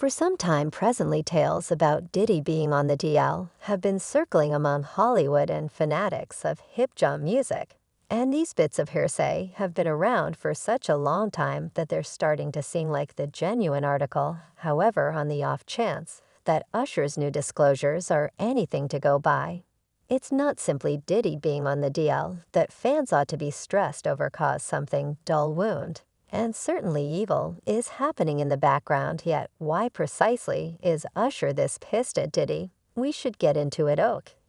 For some time presently, tales about Diddy being on the DL have been circling among Hollywood and fanatics of hip jump music. And these bits of hearsay have been around for such a long time that they're starting to seem like the genuine article. However, on the off chance that Usher's new disclosures are anything to go by, it's not simply Diddy being on the DL that fans ought to be stressed over cause something dull wound. And certainly evil is happening in the background, yet why precisely is Usher this pissed at Diddy? We should get into it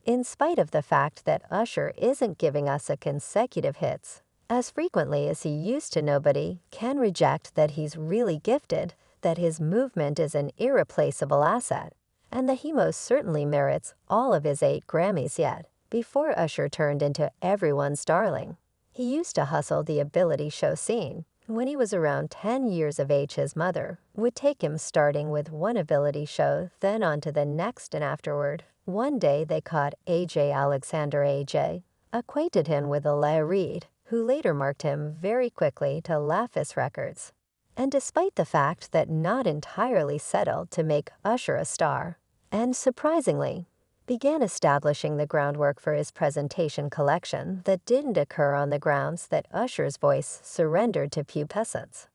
in spite of the fact that Usher isn't giving us a consecutive hits as frequently as he used to. Nobody can reject that he's really gifted, that his movement is an irreplaceable asset, and that he most certainly merits all of his 8 Grammys yet. Before Usher turned into everyone's darling, he used to hustle the ability show scene. When he was around 10 years of age, his mother would take him starting with one ability show, then on to the next, and afterward, one day they caught AJ Alexander. AJ acquainted him with Aaliyah Reid, who later marked him very quickly to Lafis Records. And despite the fact that not entirely settled to make Usher a star, and surprisingly, began establishing the groundwork for his presentation collection that didn't occur on the grounds that Usher's voice surrendered to pubescence.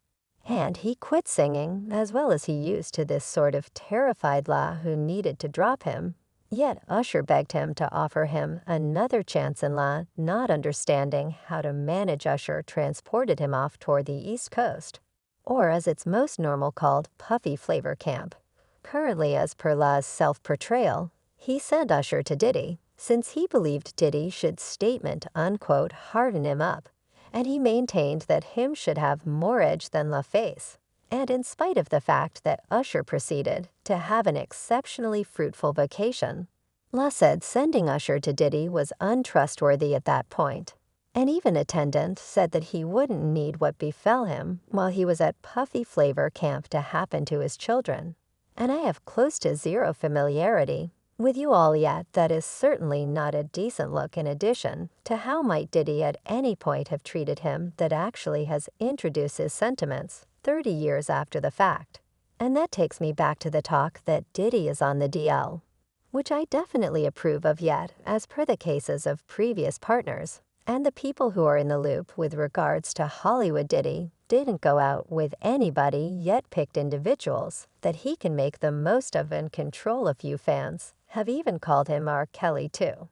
And he quit singing as well as he used to this sort of terrified La who needed to drop him. Yet Usher begged him to offer him another chance, and La, not understanding how to manage Usher, transported him off toward the East Coast, or as it's most normal called, Puffy Flavor Camp. Currently, as per La's self-portrayal, he sent Usher to Diddy, since he believed Diddy should statement unquote harden him up, and he maintained that him should have more edge than LaFace. And in spite of the fact that Usher proceeded to have an exceptionally fruitful vacation, La said sending Usher to Diddy was untrustworthy at that point. And even attendant said that he wouldn't need what befell him while he was at Puffy Flavor Camp to happen to his children. And I have close to zero familiarity with you all yet. That is certainly not a decent look, in addition to how might Diddy at any point have treated him that actually has introduced his sentiments 30 years after the fact. And that takes me back to the talk that Diddy is on the DL, which I definitely approve of, yet as per the cases of previous partners and the people who are in the loop with regards to Hollywood, Diddy didn't go out with anybody, yet picked individuals that he can make the most of and control. A few fans have even called him R. Kelly too.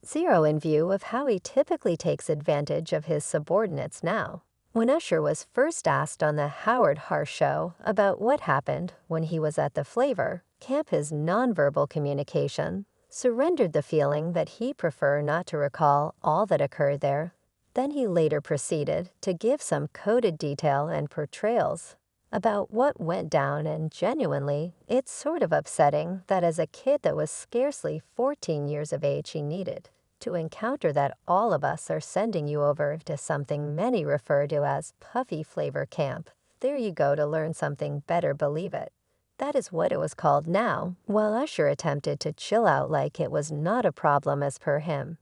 Zero in view of how he typically takes advantage of his subordinates now. When Usher was first asked on the Howard Hart show about what happened when he was at the Flavor Camp, his nonverbal communication surrendered the feeling that he preferred not to recall all that occurred there. Then he later proceeded to give some coded detail and portrayals about what went down, and genuinely, it's sort of upsetting that as a kid that was scarcely 14 years of age he needed to encounter that. All of us are sending you over to something many refer to as Puffy Flavor Camp. There you go to learn something, better believe it. That is what it was called now, while Usher attempted to chill out like it was not a problem as per him.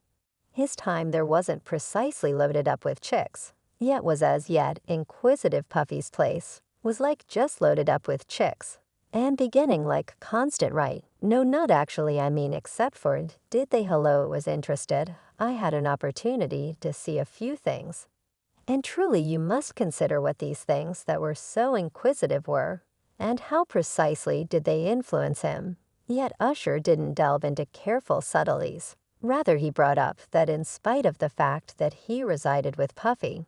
His time there wasn't precisely loaded up with chicks, yet was as yet inquisitive. Puffy's place was like just loaded up with chicks, and beginning like constant right. No, not actually, I mean except for did they hello it was interested. I had an opportunity to see a few things. And truly you must consider what these things that were so inquisitive were, and how precisely did they influence him. Yet Usher didn't delve into careful subtleties. Rather, he brought up that in spite of the fact that he resided with Puffy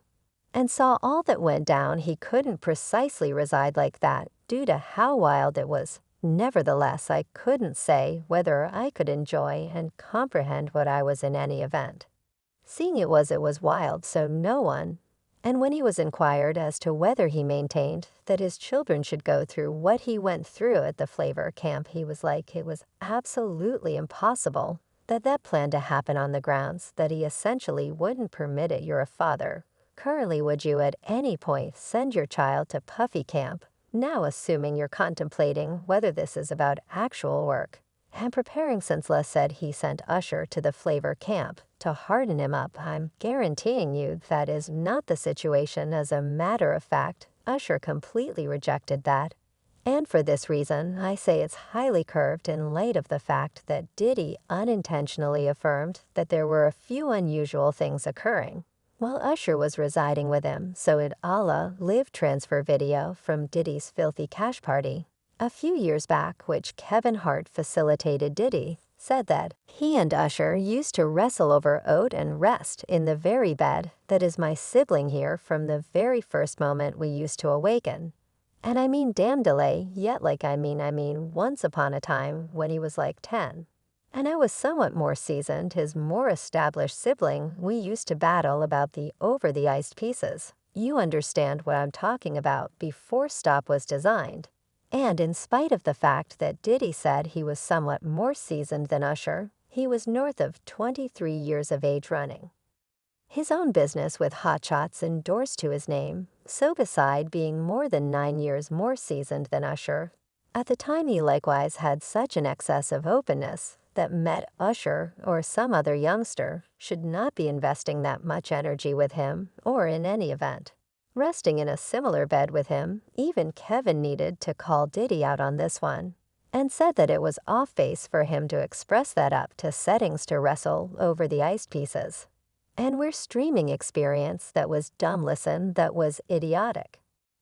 and saw all that went down, he couldn't precisely reside like that due to how wild it was. Nevertheless, I couldn't say whether I could enjoy and comprehend what I was in any event. Seeing it was wild, so no one. And when he was inquired as to whether he maintained that his children should go through what he went through at the Flavor Camp, he was like it was absolutely impossible that planned to happen on the grounds that he essentially wouldn't permit it. You're a father. Currently, would you at any point send your child to Puffy Camp? Now, assuming you're contemplating whether this is about actual work and preparing, since Les said he sent Usher to the Flavor Camp to harden him up, I'm guaranteeing you that is not the situation. As a matter of fact, Usher completely rejected that And for this reason, I say it's highly curved in light of the fact that Diddy unintentionally affirmed that there were a few unusual things occurring while Usher was residing with him, so it a la live transfer video from Diddy's filthy cash party a few years back, which Kevin Hart facilitated. Diddy said that he and Usher used to wrestle over oat and rest in the very bed that is my sibling here from the very first moment we used to awaken. And I mean damn delay, yet like I mean once upon a time when he was like 10. And I was somewhat more seasoned, his more established sibling, we used to battle about the over-the-iced pieces. You understand what I'm talking about before Stop was designed. And in spite of the fact that Diddy said he was somewhat more seasoned than Usher, he was north of 23 years of age running his own business with hotshots endorsed to his name, so beside being more than 9 years more seasoned than Usher, at the time he likewise had such an excess of openness that met Usher or some other youngster should not be investing that much energy with him or in any event. Resting in a similar bed with him, even Kevin needed to call Diddy out on this one, and said that it was off base for him to express that up to settings to wrestle over the iced pieces. And we're streaming experience that was dumb listen that was idiotic.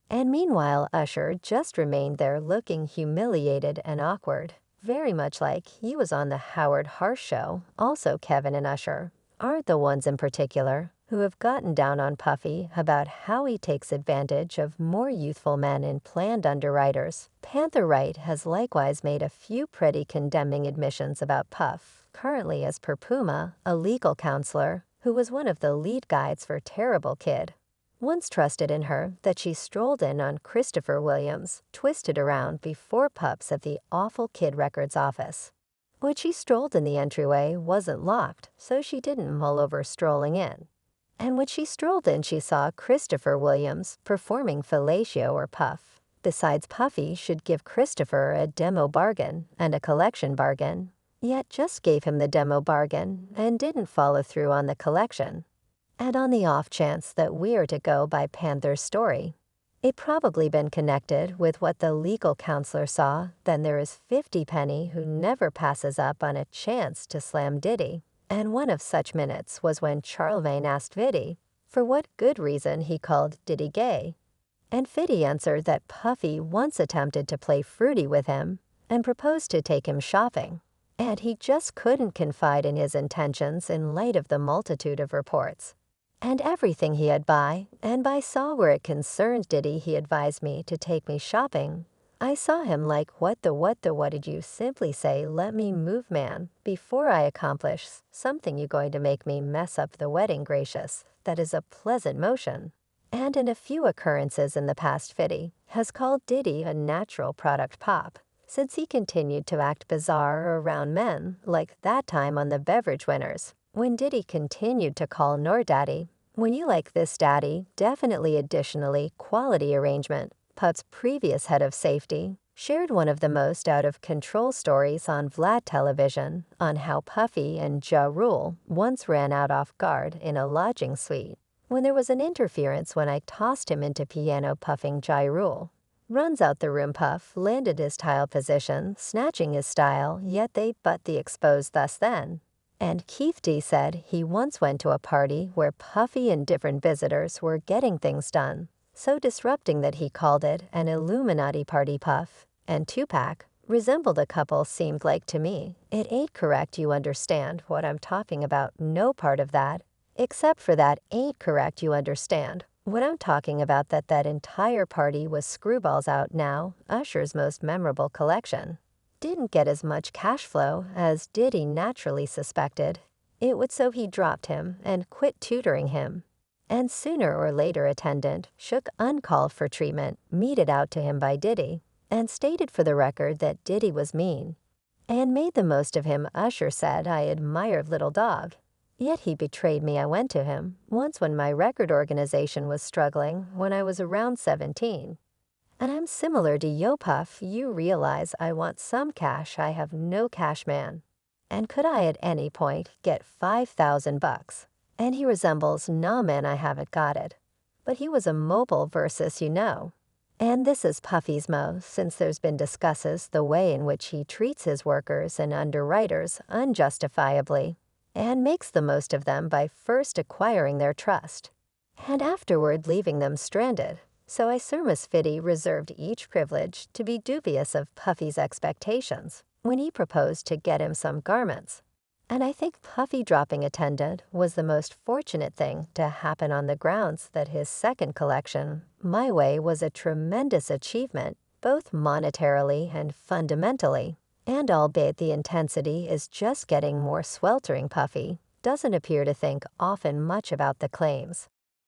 And meanwhile Usher just remained there looking humiliated and awkward, very much like he was on the Howard Hart show. Also Kevin and Usher aren't the ones in particular who have gotten down on Puffy about how he takes advantage of more youthful men in planned underwriters. Panther Wright has likewise made a few pretty condemning admissions about Puff, currently as per Puma, a legal counselor, who was one of the lead guides for Terrible Kid. Once trusted in her that she strolled in on Christopher Williams, twisted around before Pups at the awful Kid Records office. When she strolled in the entryway wasn't locked, so she didn't mull over strolling in. And when she strolled in she saw Christopher Williams performing fellatio or Puff. Besides Puffy should give Christopher a demo bargain and a collection bargain, yet just gave him the demo bargain and didn't follow through on the collection. And on the off chance that we're to go by Panther's story, it probably been connected with what the legal counselor saw, then there is 50 Penny who never passes up on a chance to slam Diddy. And one of such minutes was when Charlemagne asked Viddy for what good reason he called Diddy gay. And Viddy answered that Puffy once attempted to play fruity with him and proposed to take him shopping. And he just couldn't confide in his intentions in light of the multitude of reports and everything he had buy, and by saw where it concerned Diddy he advised me to take me shopping. I saw him like what did you simply say let me move man before I accomplish something you going to make me mess up the wedding gracious, that is a pleasant motion. And in a few occurrences in the past Viddy has called Diddy a natural product pop, since he continued to act bizarre around men, like that time on the Beverage Winners, when Diddy continued to call Nor Daddy, when you like this daddy, definitely additionally quality arrangement. Put's previous head of safety shared one of the most out-of-control stories on Vlad television on how Puffy and Ja Rule once ran out off guard in a lodging suite when there was an interference when I tossed him into piano puffing Ja Rule. Runs out the room Puff, landed his tile position, snatching his style, yet they but the exposed thus then. And Keith D said he once went to a party where Puffy and different visitors were getting things done, so disrupting that he called it an Illuminati party. Puff and Tupac resembled a couple seemed like to me. It ain't correct, you understand what I'm talking about, no part of that, except for that ain't correct, you understand what I'm talking about, that entire party was screwballs out now, Usher's most memorable collection. Didn't get as much cash flow as Diddy naturally suspected it would, so he dropped him and quit tutoring him. And sooner or later attendant shook uncalled for treatment meted out to him by Diddy and stated for the record that Diddy was mean and made the most of him. Usher said I admired little dog, yet he betrayed me. I went to him once when my record organization was struggling when I was around 17. And I'm similar to Yo Puff, you realize I want some cash, I have no cash man. And could I at any point get $5,000? And he resembles, nah man I haven't got it. But he was a mobile versus you know. And this is Puffy's mo, since there's been discusses the way in which he treats his workers and underwriters unjustifiably, and makes the most of them by first acquiring their trust, and afterward leaving them stranded. So I Miss Fitty reserved each privilege to be dubious of Puffy's expectations when he proposed to get him some garments. And I think Puffy dropping attendant was the most fortunate thing to happen on the grounds that his second collection, My Way, was a tremendous achievement, both monetarily and fundamentally. And albeit the intensity is just getting more sweltering, Puffy doesn't appear to think often much about the claims.